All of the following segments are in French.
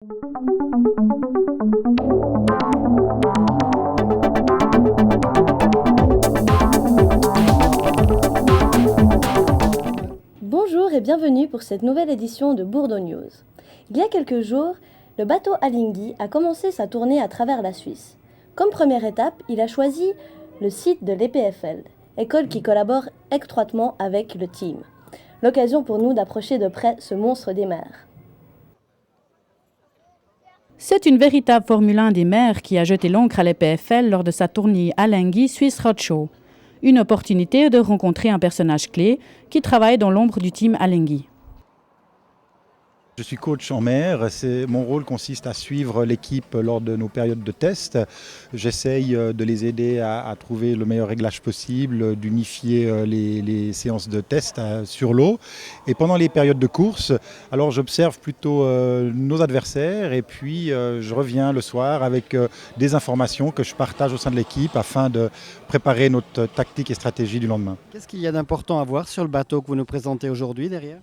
Bonjour et bienvenue pour cette nouvelle édition de Bourdeaux News. Il y a quelques jours, le bateau Alinghi a commencé sa tournée à travers la Suisse. Comme première étape, il a choisi le site de l'EPFL, école qui collabore étroitement avec le team. L'occasion pour nous d'approcher de près ce monstre des mers. C'est une véritable Formule 1 des mers qui a jeté l'ancre à l'EPFL lors de sa tournée Alinghi Swiss Roadshow. Une opportunité de rencontrer un personnage clé qui travaille dans l'ombre du team Alinghi. Je suis coach en mer. Mon rôle consiste à suivre l'équipe lors de nos périodes de test. J'essaye de les aider à trouver le meilleur réglage possible, d'unifier les séances de test sur l'eau. Et pendant les périodes de course, alors j'observe plutôt nos adversaires et puis je reviens le soir avec des informations que je partage au sein de l'équipe afin de préparer notre tactique et stratégie du lendemain. Qu'est-ce qu'il y a d'important à voir sur le bateau que vous nous présentez aujourd'hui derrière ?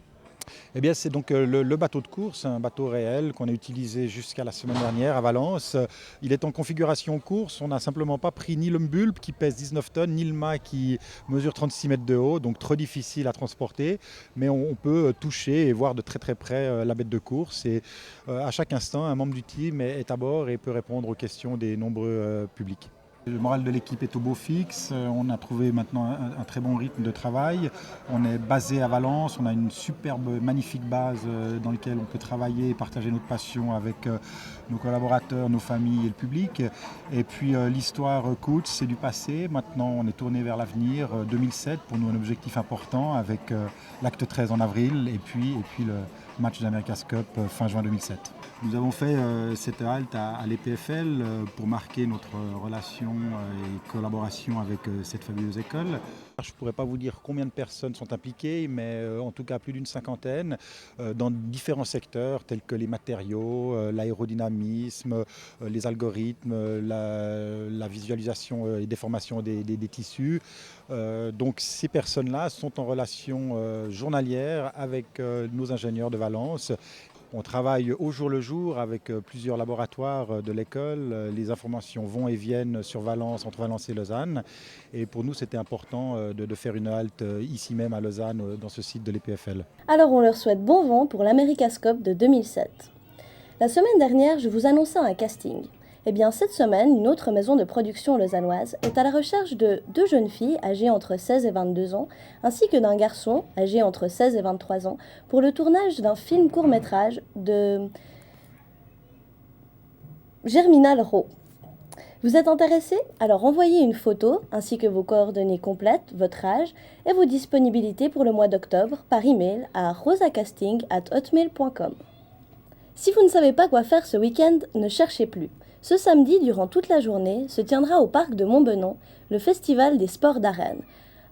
Eh bien, c'est donc le bateau de course, un bateau réel qu'on a utilisé jusqu'à la semaine dernière à Valence. Il est en configuration course. On n'a simplement pas pris ni le bulbe qui pèse 19 tonnes, ni le mât qui mesure 36 mètres de haut, donc trop difficile à transporter. Mais on peut toucher et voir de très très près la bête de course. Et à chaque instant, un membre du team est à bord et peut répondre aux questions des nombreux publics. Le moral de l'équipe est au beau fixe. On a trouvé maintenant un très bon rythme de travail. On est basé à Valence. On a une superbe, magnifique base dans laquelle on peut travailler et partager notre passion avec nos collaborateurs, nos familles et le public. Et puis l'histoire coach, c'est du passé. Maintenant, on est tourné vers l'avenir. 2007, pour nous, un objectif important avec l'acte 13 en avril et puis le match d'America's Cup fin juin 2007. Nous avons fait cette halte à l'EPFL pour marquer notre relation et collaboration avec cette fabuleuse école. Je ne pourrais pas vous dire combien de personnes sont impliquées, mais en tout cas plus d'une cinquantaine dans différents secteurs tels que les matériaux, l'aérodynamisme, les algorithmes, la visualisation et déformation des tissus. Donc ces personnes-là sont en relation journalière avec nos ingénieurs de Valence. On travaille au jour le jour avec plusieurs laboratoires de l'école. Les informations vont et viennent sur Valence, entre Valence et Lausanne. Et pour nous, c'était important de faire une halte ici même à Lausanne, dans ce site de l'EPFL. Alors on leur souhaite bon vent pour l'America's Cup de 2007. La semaine dernière, je vous annonçais un casting. Eh bien, cette semaine, une autre maison de production lausannoise est à la recherche de 2 jeunes filles âgées entre 16 et 22 ans, ainsi que d'un garçon âgé entre 16 et 23 ans, pour le tournage d'un film court-métrage de Germinal Rowe. Vous êtes intéressé ? Alors envoyez une photo, ainsi que vos coordonnées complètes, votre âge et vos disponibilités pour le mois d'octobre par email à rosacasting@hotmail.com. Si vous ne savez pas quoi faire ce week-end, ne cherchez plus. Ce samedi, durant toute la journée, se tiendra au parc de Montbenon le Festival des sports d'arène,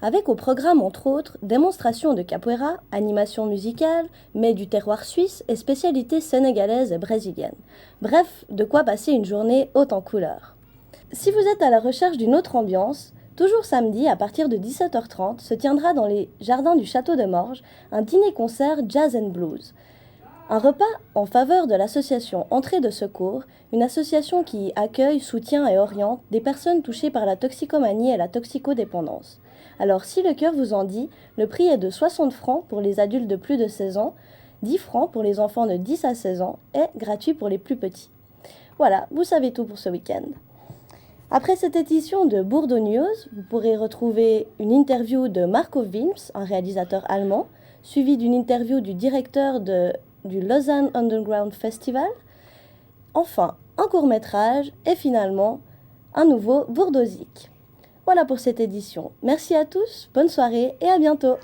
avec au programme entre autres démonstrations de capoeira, animations musicales, mets du terroir suisse et spécialités sénégalaises et brésiliennes. Bref, de quoi passer une journée haute en couleurs. Si vous êtes à la recherche d'une autre ambiance, toujours samedi à partir de 17h30 se tiendra dans les jardins du château de Morges un dîner-concert Jazz and Blues. Un repas en faveur de l'association Entrée de Secours, une association qui accueille, soutient et oriente des personnes touchées par la toxicomanie et la toxicodépendance. Alors si le cœur vous en dit, le prix est de 60 francs pour les adultes de plus de 16 ans, 10 francs pour les enfants de 10 à 16 ans et gratuit pour les plus petits. Voilà, vous savez tout pour ce week-end. Après cette édition de Bourdeaux News, vous pourrez retrouver une interview de Marco Wilms, un réalisateur allemand, suivie d'une interview du directeur du Lausanne Underground Festival, enfin un court-métrage et finalement un nouveau Bourdosique. Voilà pour cette édition. Merci à tous, bonne soirée et à bientôt.